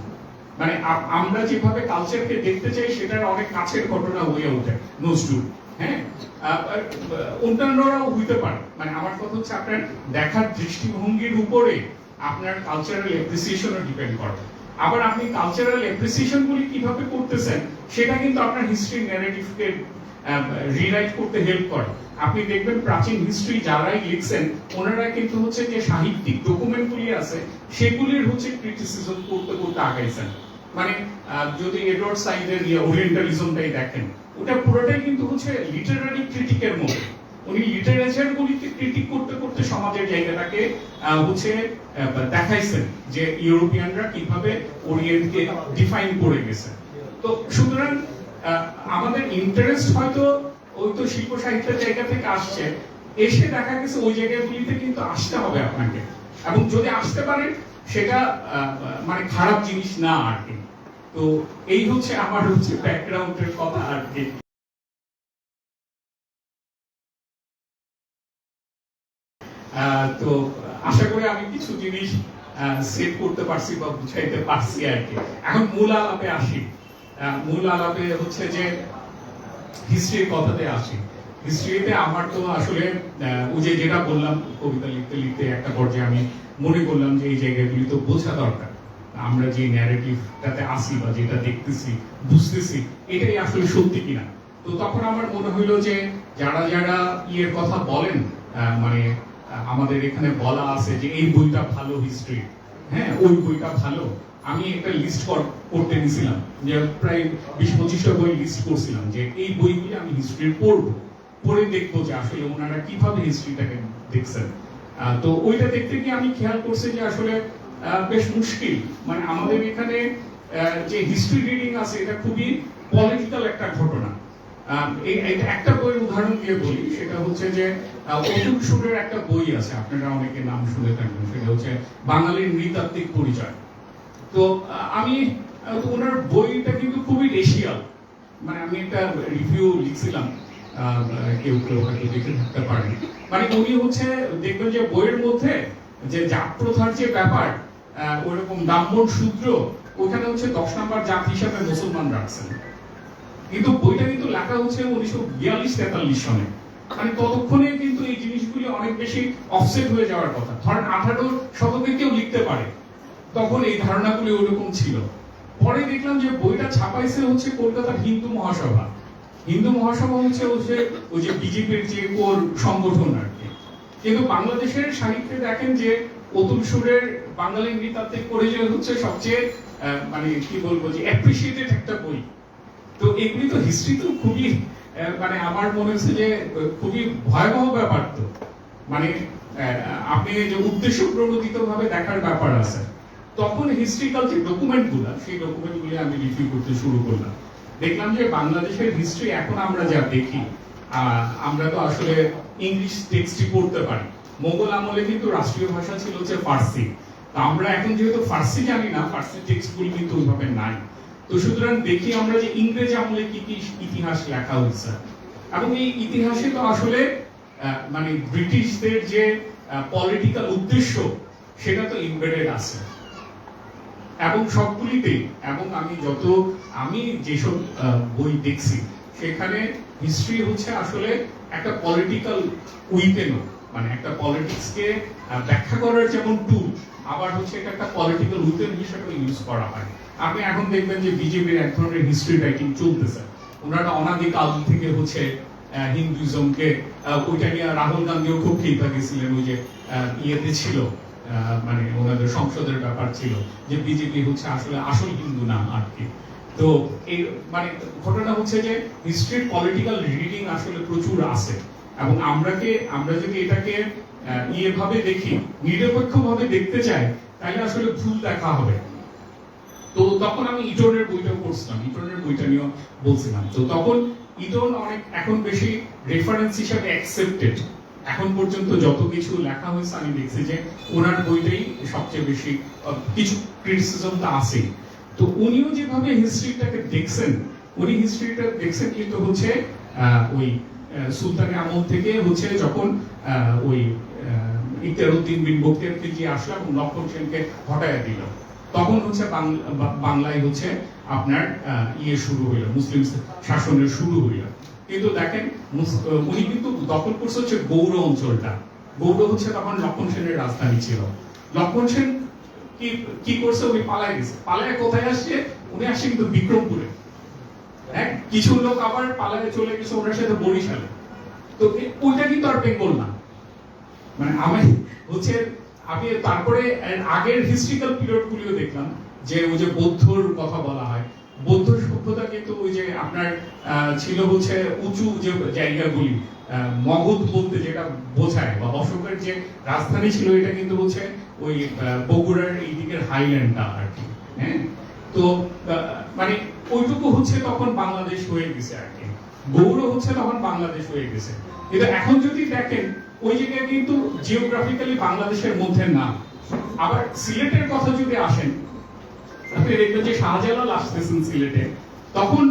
মানে আমরা যেভাবে কালচারকে দেখতে চাই সেটার অনেক কাছের ঘটনা হয়ে ওঠে নজরুল। হ্যাঁ, অন্যান্যরাও হইতে পারে, মানে আমার কথা হচ্ছে আপনার দেখার দৃষ্টিভঙ্গির উপরে আপনার কালচারাল এপ্রিসিয়েশনও ডিপেন্ড করে। আবার আপনি কালচারাল এপ্রিসিয়েশন গুলি কিভাবে করতেছেন সেটা কিন্তু আপনার হিস্ট্রি ন্যারেটিভকে রিরাইট করতে হেল্প করে। আপনি দেখবেন প্রাচীন হিস্ট্রি যারাই লিখছেন ওনারা কিন্তু হচ্ছে যে সাহিত্যিক ডকুমেন্টগুলি আছে সেগুলির হচ্ছে ক্রিটিসিজম করতে করতে আগাইছেন। মানে যদি এডওয়ার্ড সাইডের ওরিয়েন্টালিজমটাই দেখেন, ওটা পুরোটাই কিন্তু হচ্ছে লিটারারি ক্রিটিকের মতো। উনি লিটারেচার গুলিকে ক্রিটিক করতে করতে সমাজের জায়গাটাকে হচ্ছে দেখাইছেন যে ইউরোপিয়ানরা কিভাবে ওরিয়েন্টকে ডিফাইন করে গেছে। তো সুতরাং আমাদের ইন্টারেস্ট হয়তো ওই তো শিল্প সাহিত্যের জায়গা থেকে আসছে, এসে দেখা গেছে ওই জায়গাগুলিতে কিন্তু আসতে হবে আপনাকে, এবং যদি আসতে পারেন সেটা মানে খারাপ জিনিস না আর কি। তো এই হচ্ছে আমার হচ্ছে ব্যাকগ্রাউন্ডের কথা আর কি। তো আশা করি আমি কিছু জিনিস সেভ করতে পারছি বা বুঝাইতে পারছি আর কি। এখন মূল আলাপে আসি। মূল আলাপে হচ্ছে যে হিস্ট্রির কথাতে আসি। হিস্ট্রিতে আমার তো আসলে ওই যে যেটা বললাম, কবিতা লিখতে লিখতে একটা পর্যায়ে আমি মনে করলাম যে এই জায়গাগুলি তো বোঝা দরকার, আমরা যে ন্যারেটিভটাতে আসি বা যেটা দেখতেছি বুঝতেছি এটাই আসলে সত্যি কিনা। তো তখন আমার মনে হইলো যে যারা যারা ইয়ের কথা বলেন, মানে আমাদের এখানে বলা আছে যে এই বইটা ভালো হিস্ট্রি, হ্যাঁ ওই বইটা ভালো, আমি একটা লিস্ট করতে নিয়েছিলাম, যে প্রায় 20-25টা বই লিস্ট করছিলাম যে এই বইগুলি আমি হিস্ট্রি পড়বো, পড়ে দেখবো যে আসলে ওনারা কিভাবে হিস্ট্রিটাকে দেখছেন। তো ওইটা দেখতে গিয়ে আমি খেয়াল করছি যে আসলে বেশ মুশকিল, মানে আমাদের এখানে যে হিস্ট্রি রিডিং আছে এটা খুবই পলিটিক্যাল একটা ঘটনা। একটা বইয়ের উদাহরণ দিয়ে বলি, সেটা হচ্ছে যে অতুল সুরের একটা বই আছে, আপনারা অনেকে নাম শুনে থাকবেন, সেটা হচ্ছে বাঙালির নৃতাত্ত্বিক পরিচয়। তো আমি ওনার বইটা কিন্তু খুবই রেশিয়াল, মানে আমি একটা রিভিউ লিখছিলাম, কেউ কেউ হয়তো দেখে থাকতে পারেন। মানে উনি হচ্ছে দেখবেন যে বইয়ের মধ্যে যে জাত প্রথার যে ব্যাপার, ওইরকম ব্রাহ্মণ শূদ্র, ওখানে হচ্ছে 10 নম্বর জাত হিসাবে মুসলমান রাখছেন, কিন্তু বইটা কিন্তু লেখা হচ্ছে 1942-43 সনে। মানে ততক্ষণে কিন্তু এই জিনিসগুলি অনেক বেশি অফসেট হয়ে যাওয়ার কথা। ধরেন 18 শতকে কেউ লিখতে পারে, তখন এই ধারণাগুলি ওরকম ছিল। পরে দেখলাম যে বইটা ছাপাইছে হচ্ছে কলকাতার হিন্দু মহাসভা। হিন্দু মহাসভা হচ্ছে ওই যে বিজেপির যে কোর সংগঠন আর কি। কিন্তু বাংলাদেশের সাহিত্যে দেখেন যে অতুল সুরের বাঙালি নৃতাত্ত্বিক পরিচয় হচ্ছে সবচেয়ে মানে কি বলবো যে অ্যাপ্রিসিয়েটেড একটা বই। তো এগুলি তো হিস্ট্রি তো খুবই মানে আমার মনে হচ্ছে যে খুবই ভয়াবহ ব্যাপার। তো মানে আপনি যে উদ্দেশ্য প্রণোদিত ভাবে দেখার ব্যাপার আছে, তখন হিস্ট্রিক্যাল যে ডকুমেন্টগুলো, সেই ডকুমেন্টগুলি আমি রিভিউ করতে শুরু করলাম। দেখলাম যে বাংলাদেশের হিস্ট্রি এখন আমরা যা দেখি, আমরা তো আসলে ইংলিশ টেক্সটই পড়তে পারি। মোগল আমলে কিন্তু রাষ্ট্রীয় ভাষা ছিল হচ্ছে ফার্সি। তো আমরা এখন যেহেতু ফার্সি জানি না, ফার্সি টেক্সটগুলি কিন্তু ওইভাবে নাই। তো সুতরাং দেখি আমরা যে ইংরেজ আমলে কি কি ইতিহাস লেখা হয়েছে, এবং এই ইতিহাসে তো আসলে মানে ব্রিটিশদের যে পলিটিক্যাল উদ্দেশ্য সেটা তো ইমবেডেড আছে এবং সবগুলিতে। এবং আমি যেসব বই দেখছি সেখানে হিস্ট্রি হচ্ছে আসলে একটা পলিটিক্যাল উইপেনও, মানে একটা পলিটিক্সকে ব্যাখ্যা করার যেমন টুল, আবার হচ্ছে এটা একটা পলিটিক্যাল উইপেন হিসেবে ইউজ করা হয়। আপনি এখন দেখবেন যে বিজেপির এক ধরনের হিস্ট্রি রাইটিং চলতেছে, ওনারা অনাদিকাল থেকে হচ্ছে হিন্দুইজমকে, ওইটা নিয়ে রাহুল গান্ধীও খুব খেপে গেছিলেন, ওই যে ইয়েতে ছিল মানে ওনাদের সংসদের ব্যাপার ছিল যে বিজেপি হচ্ছে আসলে আসল হিন্দু না আর কি। তো এই মানে ঘটনা হচ্ছে যে হিস্ট্রির পলিটিক্যাল রিডিং আসলে প্রচুর আছে, এবং আমরা যদি এটাকে ভাবে দেখি, নিরপেক্ষ ভাবে দেখতে চাই, তাহলে আসলে ভুল দেখা হবে। তো তখন আমি ইটনের বইটা পড়ছিলাম, ইটনের বইটা নিয়েও বলছিলাম। তো তখন ইটন অনেক এখন বেশি রেফারেন্স হিসেবে অ্যাকসেপ্টেড। এখন পর্যন্ত যত কিছু লেখা হয়েছে আমি দেখছি যে ওনার বইটাই সবচেয়ে বেশি, কিছু ক্রিটিসিজম তো আছেই। তো উনিও যেভাবে হিস্ট্রিটাকে দেখছেন, উনি হিস্ট্রিটা দেখছেন কিন্তু হচ্ছে ওই সুলতানের আমল থেকে হচ্ছে যখন ওই ইখতিয়ারউদ্দিন বিন বখতিয়ার খিলজি আসলো এবং লক্ষণ সেনকে হটায়া দিল, তখন হচ্ছে বাংলায় হচ্ছে আপনার শুরু হইল, মুসলিম শাসনের শুরু হইল। কিন্তু দেখেন উনি কিন্তু দখল করছে হচ্ছে গৌড় অঞ্চলটা। গৌড় হচ্ছে তখন লক্ষণ সেনের রাজধানী ছিল। লক্ষণ সেন কি করছে, উনি পালায় গেছে। পালায় কোথায় আসছে? উনি আসছে কিন্তু বিক্রমপুরে। হ্যাঁ, কিছু লোক আবার পালায় চলে গেছে ওনার সাথে বরিশালে। তো ওইটা কিন্তু আর বেঙ্গল না। মানে আমি তারপরে আগের হিস্ট্রিক্যাল পিরিয়ড গুলিও দেখলাম যে ওই যে বৌদ্ধর কথা বলা হয়, বৌদ্ধ সভ্যতা কিন্তু ওই যে আপনার ছিল হচ্ছে উঁচু যে জায়গাগুলি, মগধ বলতে যেটা বোঝায়, বা অশোকের যে রাজধানী ছিল এটা কিন্তু হচ্ছে ওই বগুড়ার এই দিকের হাইল্যান্ডটা আর কি। হ্যাঁ, তো মানে ওইটুকু হচ্ছে তখন বাংলাদেশ হয়ে গেছে আর কি, গৌড় হচ্ছে তখন বাংলাদেশ হয়ে গেছে। কিন্তু এখন যদি দেখেন ওই জায়গায় কিন্তু জিওগ্রাফিক্যালি বাংলাদেশের মধ্যে না। আবার সিলেটের কথা যদি আসেন, আপনি দেখবেন যে শাহজালাল আসতেছেন সিলেটে, তখন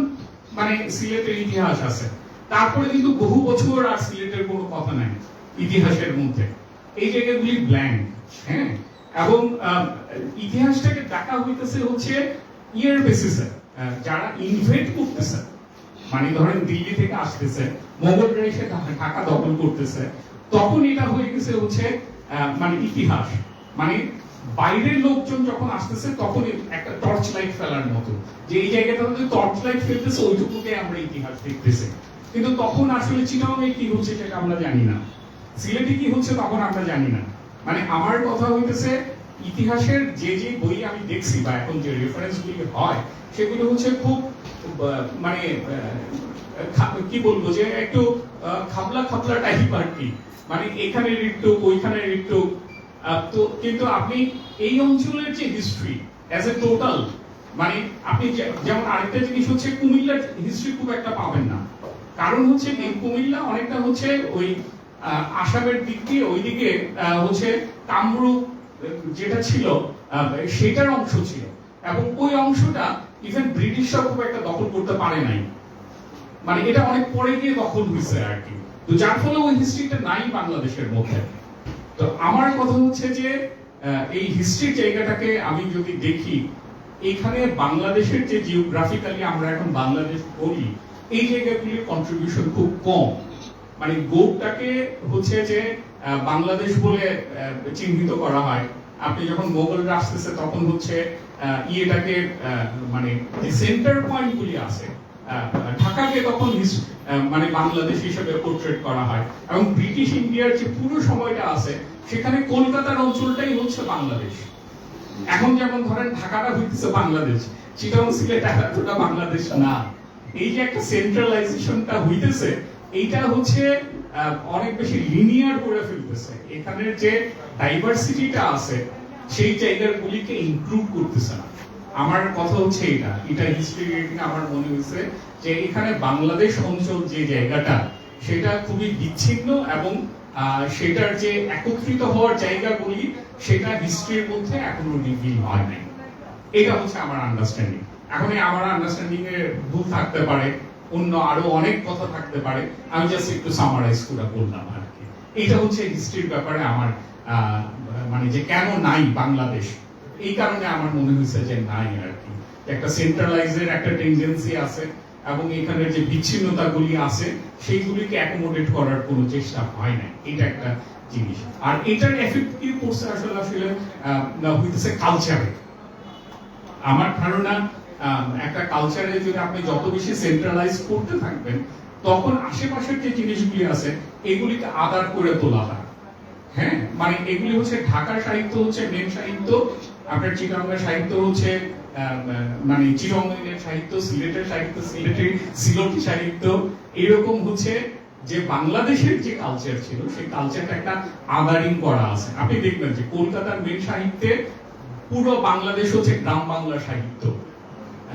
মানে সিলেটের ইতিহাস আছে। তারপরে কিন্তু বহু বছর আর সিলেটের কোনো কথা নাই ইতিহাসের মধ্যে, এই জায়গাগুলি ব্ল্যাঙ্ক। হ্যাঁ, এবং ইতিহাসটাকে দেখা হইতেছে হচ্ছে ইয়ার বেসিসে, যারা ইনভেট করতেছে, মানে ধরেন দিল্লি থেকে আসতেছে, মোগলরা এসে ঢাকা দখল করতেছে, তখন এটা হয়ে গেছে হচ্ছে মানে ইতিহাস। মানে বাইরের লোকজন যখন আসতেছে তখন একটা টর্চ লাইট ফেলার মতো, যে এই জায়গাটা যদি টর্চ লাইট ফেলতেছে ওইটুকুকে আমরা ইতিহাস দেখতেছি। কিন্তু তখন আসলে চিটাগাংয়ে কি হচ্ছে সেটা আমরা জানি না, সিলেটে কি হচ্ছে তখন আমরা জানি না। মানে আমার কথা হইতেছে ইতিহাসের যে বই আমি দেখছি বা এখন যে রেফারেন্স গুলি হয় সেগুলো হচ্ছে খুব মানে কি বলবো যে একটু খাবলা খাবলা টাইপ আর কি, মানে এখানের একটু ওইখানের একটু। তো কিন্তু আপনি এই অঞ্চলের যে হিস্ট্রি অ্যাজ এ টোটাল, মানে আপনি যেমন আরেকটা জিনিস হচ্ছে কুমিল্লার হিস্ট্রি খুব একটা পাবেন না। কারণ হচ্ছে কুমিল্লা অনেকটা হচ্ছে ওই আসামের দিক দিয়ে ওইদিকে হচ্ছে কামরূপ যেটা ছিল সেটার অংশ ছিল, এবং ওই অংশটা ইভেন ব্রিটিশরা খুব একটা দখল করতে পারে নাই, মানে এটা অনেক পরে গিয়ে দখল হয়েছে আর কি। তো যার ফলে ওই হিস্ট্রিটা নাই বাংলাদেশের মধ্যে। তো আমার কথা হচ্ছে যে এই হিস্ট্রির জায়গাটাকে আমি যদি দেখি, এখানে বাংলাদেশের যে জিওগ্রাফিক্যালি আমরা এখন বাংলাদেশ বলি, এই জায়গাগুলির কন্ট্রিবিউশন খুব কম। মানে গৌড়টাকে হচ্ছে যে বাংলাদেশ বলে চিহ্নিত করা হয়। আপনি যখন মোগলরা আসতেছে তখন হচ্ছে ইয়েটাকে মানে যে সেন্টার পয়েন্ট গুলি আছে, ঢাকাকে তখন মানে বাংলাদেশ হিসেবে পোর্ট্রেট করা হয়, এবং ব্রিটিশ ইন্ডিয়ার যে পুরো সময়টা আছে সেখানে কলকাতার অঞ্চলটাই হচ্ছে বাংলাদেশ। এখন যেমন ধরেন ঢাকাটা হইতেছে বাংলাদেশ, চিটাগং সিলেট এতটা বাংলাদেশ না। এই যে একটা সেন্ট্রালাইজেশনটা হইতেছে, এইটা হচ্ছে অনেক বেশি লিনিয়ার করে ফেলতেছে। এখানের যে ডাইভার্সিটিটা আছে সেই জায়গাগুলিকে ইনক্লুড করতেছে না। আমার কথা হচ্ছে এটা হিস্ট্রি রিডিং আমার মনে হয়েছে যে এখানে বাংলাদেশ অঞ্চল যে জায়গাটা সেটা খুবই বিচ্ছিন্ন, এবং সেটার যে একত্রিত হওয়ার জায়গাগুলি সেটা হিস্ট্রির মধ্যে এখনো রিভিল হয় নাই। এটা হচ্ছে আমার আন্ডারস্ট্যান্ডিং। এখন আমার আন্ডারস্ট্যান্ডিং এর ভুল থাকতে পারে, অন্য আরো অনেক কথা থাকতে পারে, আমি জাস্ট একটু সামারাইজ করে বললাম আর কি। এটা হচ্ছে হিস্ট্রির ব্যাপারে আমার মানে যে কেন নাই বাংলাদেশ, এই কারণে আমার মনে হয়েছে যে নাই আর কি। একটা সেন্ট্রালাইজের একটা টেন্ডেন্সি আছে, এবং এখানের যে বিচ্ছিন্নতাগুলি আছে সেইগুলিকে অ্যাকোমোডেট করার কোনো চেষ্টা হয় না। এটা একটা জিনিস। আর এটার এফেক্ট কি পড়ছে আসলে হইতেছে কালচারে। আমার ধারণা একটা কালচারে যদি আপনি যত বেশি সেন্ট্রালাইজ করতে থাকবেন, তখন আশেপাশের যে জিনিসগুলি আছে এগুলিকে আদার করে তোলা হয়। হ্যাঁ, মানে এগুলি হচ্ছে ঢাকার সাহিত্য হচ্ছে মেন সাহিত্য, আপনার চিটাগংয়ের সাহিত্য হচ্ছে মানে চিটাগংয়ের সাহিত্য, সিলেটের সাহিত্য সিলেটি সাহিত্য, এরকম হচ্ছে যে বাংলাদেশের যে কালচার ছিল সেই কালচারটা একটা আদারিং করা আছে। আপনি দেখবেন যে কলকাতার মেন সাহিত্যে পুরো বাংলাদেশ হচ্ছে গ্রাম বাংলা সাহিত্য।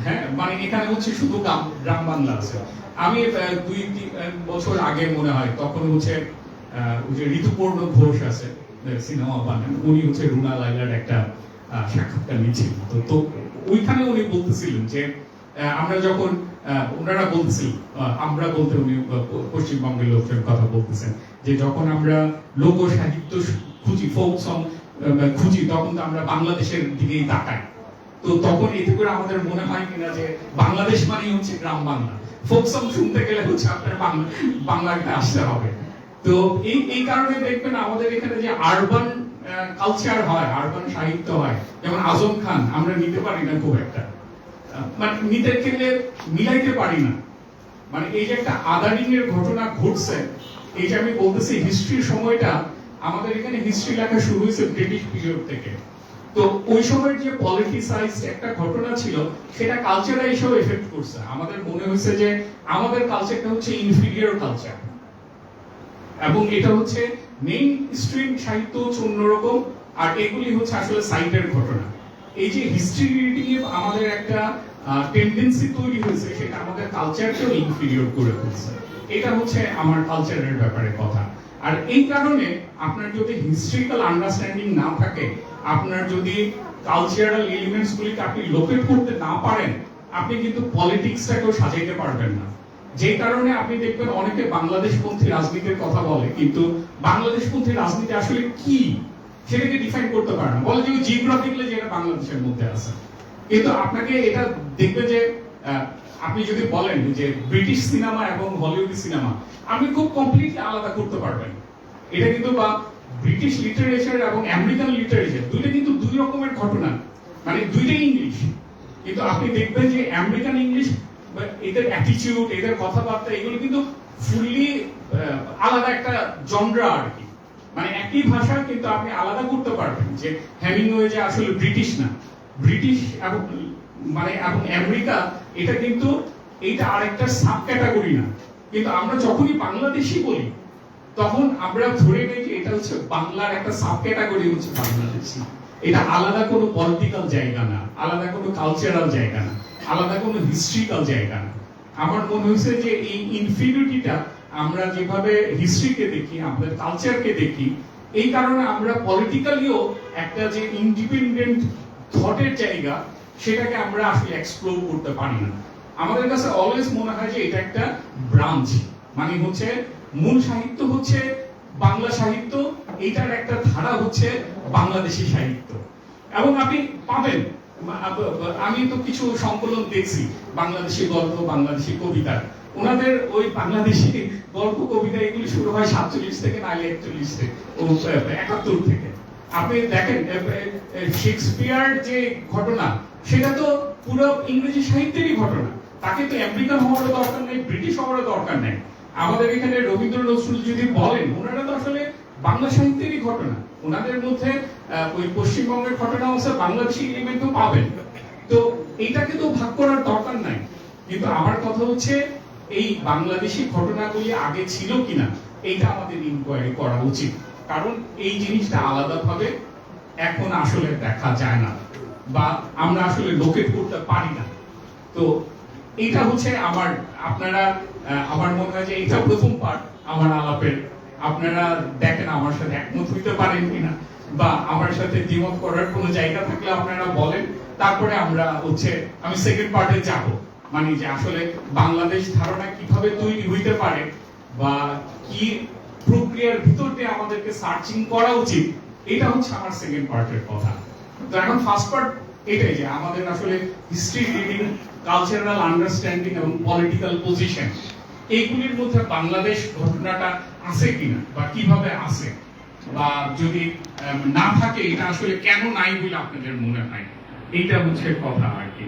হ্যাঁ, মানে এখানে হচ্ছে শুধু গ্রাম বাংলা আছে। আমি 2-3 বছর আগে মনে হয় তখন হচ্ছে ওই যে ঋতুপর্ণ ঘোষ আছে সিনেমা বানান, উনি হচ্ছে রুনা লাইলার একটা সাক্ষাৎকার নিয়েছিল। তো ওইখানে উনি বলতেছিলেন যে আমরা যখন ওনারা বলতেছিল, আমরা বলতে উনি পশ্চিমবঙ্গের লোকজন কথা বলতেছেন, যে যখন আমরা লোক সাহিত্য খুঁজি, ফোক সং খুঁজি, তখন তো আমরা বাংলাদেশের দিকেই তাকাই। তো তখন এতে করে আমাদের মনে হয় কিনা যে বাংলাদেশ মানেই হচ্ছে গ্রাম বাংলা, ফোক সং শুনতে গেলে হচ্ছে আপনার বাংলাতে আসতে হবে। তো এই কারণে দেখবেন আমাদের এখানে যে আরবান কালচার হয়, আরবান সাহিত্য হয়, যেমন আজম খান আমরা নিতে পারি না খুব একটা, মানে নিতে গেলে মিলাইতে পারি না। মানে এই যে একটা আদারিং এর ঘটনা ঘটছে, এই যে আমি বলতেছি হিস্ট্রির সময়টা, আমাদের এখানে হিস্ট্রি লেখা শুরু হয়েছে ব্রিটিশ পিরিয়ড থেকে। তো ওই সময়ের যে পলিটিসাইজড একটা ঘটনা ছিল, সেটা কালচারে এসেও এফেক্ট করছে। আমাদের মনে হয়েছে যে আমাদের কালচারটা হচ্ছে ইনফিরিয়র কালচার, এবং এটা হচ্ছে মেইন স্ট্রিম সাহিত্য হচ্ছে অন্যরকম, আর এগুলি হচ্ছে আসলে সাইডের ঘটনা। এই যে হিস্ট্রি রিডিং এ আমাদের একটা টেন্ডেন্সি তৈরি হয়েছে, সেটা আমাদের কালচারকেও ইনফিরিয়র করে ফেলছে। এটা হচ্ছে আমার কালচারের ব্যাপারে কথা। আর এই কারণে আপনার যদি হিস্ট্রিক্যাল আন্ডারস্ট্যান্ডিং না থাকে, আপনার যদি কালচারাল এলিমেন্টস গুলিকে আপনি লোকেট করতে না পারেন, আপনি কিন্তু পলিটিক্সটাকেও সাজাইতে পারবেন না। যে কারণে আপনি দেখবেন অনেকে বাংলাদেশপন্থী রাজনীতির কথা বলে, কিন্তু বাংলাদেশপন্থী রাজনীতি আসলে কি সেটাকে ডিফাইন করতে পারে না। বলে যে জিওগ্রাফিক্যালি যেটা বাংলাদেশের মধ্যে আছে, কিন্তু আপনাকে এটা দেখবে যে আপনি যদি বলেন যে ব্রিটিশ সিনেমা এবং হলিউড সিনেমা আপনি খুব কমপ্লিটলি আলাদা করতে পারবেন। এটা কিন্তু বা ব্রিটিশ লিটারেচার এবং আমেরিকান লিটারেচার দুইটা কিন্তু দুই রকমের ঘটনা, মানে দুইটাই ইংলিশ, কিন্তু আপনি দেখবেন যে আমেরিকান ইংলিশ, এদের অ্যাটিটিউড, এদের কথাবার্তা, এগুলো কিন্তু ফুললি আলাদা একটা জনরা আর কি। মানে একই ভাষা কিন্তু আপনি আলাদা করতে পারবেন যে হেমিংওয়ে যে আসলে ব্রিটিশ না, ব্রিটিশ এবং মানে এবং আমেরিকা এটা কিন্তু এইটা আরেকটা সাব ক্যাটাগরি না। কিন্তু আমরা যখনই বাংলাদেশি বলি, তখন আমরা ধরে নেই যে এটা হচ্ছে বাংলার একটা সাব ক্যাটাগরি হচ্ছে বাংলাদেশি। এটা আলাদা কোনো পলিটিক্যাল জায়গা না, আলাদা কোনো কালচারাল জায়গা না, আলাদা কোনো হিস্ট্রিক্যাল জায়গা না। আমার মনে হয়েছে যে এই ইনফিনিটিটা আমরা যেভাবে হিস্ট্রিকে দেখি, আমাদের কালচারকে দেখি, এই কারণে আমরা পলিটিক্যালিও একটা যে ইন্ডিপেন্ডেন্ট থটের জায়গা, সেটাকে আমরা আসলে এক্সপ্লোর করতে পারি না। আমাদের কাছে অলওয়েজ মনে হয় যে এটা একটা ব্রাঞ্চ, মানে হচ্ছে মূল সাহিত্য হচ্ছে বাংলা সাহিত্য, এইটার একটা ধারা হচ্ছে বাংলাদেশি সাহিত্য। এবং আপনি পাবেন, আমি তো কিছু সংকলন দেখছি বাংলাদেশি গল্প, বাংলাদেশি কবিতা, ওনাদের ওই বাংলাদেশি গল্প কবিতা এগুলি শুরু হয় 47 থেকে, নাহলে 41 থেকে, 71 থেকে। আপনি দেখেন শেক্সপিয়ার যে ঘটনা, সেটা তো পুরো ইংরেজি সাহিত্যেরই ঘটনা। তাকে তো আমেরিকান হওয়ারও দরকার নেই, ব্রিটিশ হওয়ারও দরকার নেই। আমাদের এখানে রবীন্দ্র নজরুল যদি বলেন, ওনারা তো আসলে বাংলা সাহিত্যেরই ঘটনা। ওনাদের মধ্যে ওই পশ্চিমবঙ্গের ঘটনা হচ্ছে বাংলাদেশি এলিমেন্টও পাবেন। তো এইটাকে তো ভাগ করার দরকার নাই। কিন্তু আমার কথা হচ্ছে এই বাংলাদেশি ঘটনাগুলি আগে ছিল কিনা, এইটা আমাদের ইনকোয়ারি করা উচিত। কারণ এই জিনিসটা আলাদাভাবে এখন আসলে দেখা যায় না, বা আমরা আসলে লোকেট করতে পারি না। তো এটা হচ্ছে আপনারা, আমার মনে হয় যে এটা প্রথম পার্ট আমার আলাপের। আপনারা দেখেন আমার সাথে একমত হইতে পারেন কিনা, বা আমার সাথে দ্বিমত করার কোনো জায়গা থাকলে আপনারা বলেন। তারপরে আমরা হচ্ছে আমি সেকেন্ড পার্টে যাব, মানে যে আসলে বাংলাদেশ ধারণা কিভাবে তৈরি হইতে পারে, বা কি প্রক্রিয়ার ভিতর দিয়ে আমাদেরকে সার্চিং করা উচিত, এটা হচ্ছে আমার সেকেন্ড পার্টের কথা। তো এখন ফার্স্ট পার্ট এটাই যে আমাদের আসলে হিস্ট্রি রিডিং, কালচারাল আন্ডারস্ট্যান্ডিং এবং পলিটিক্যাল পজিশন, এইগুলির মধ্যে বাংলাদেশ ঘটনাটা আছে কিনা বা কিভাবে আছে, বা যদি না থাকে এটা আসলে কেন নাই বলে আপনাদের মনে হয়, এইটা হচ্ছে কথা আর কি।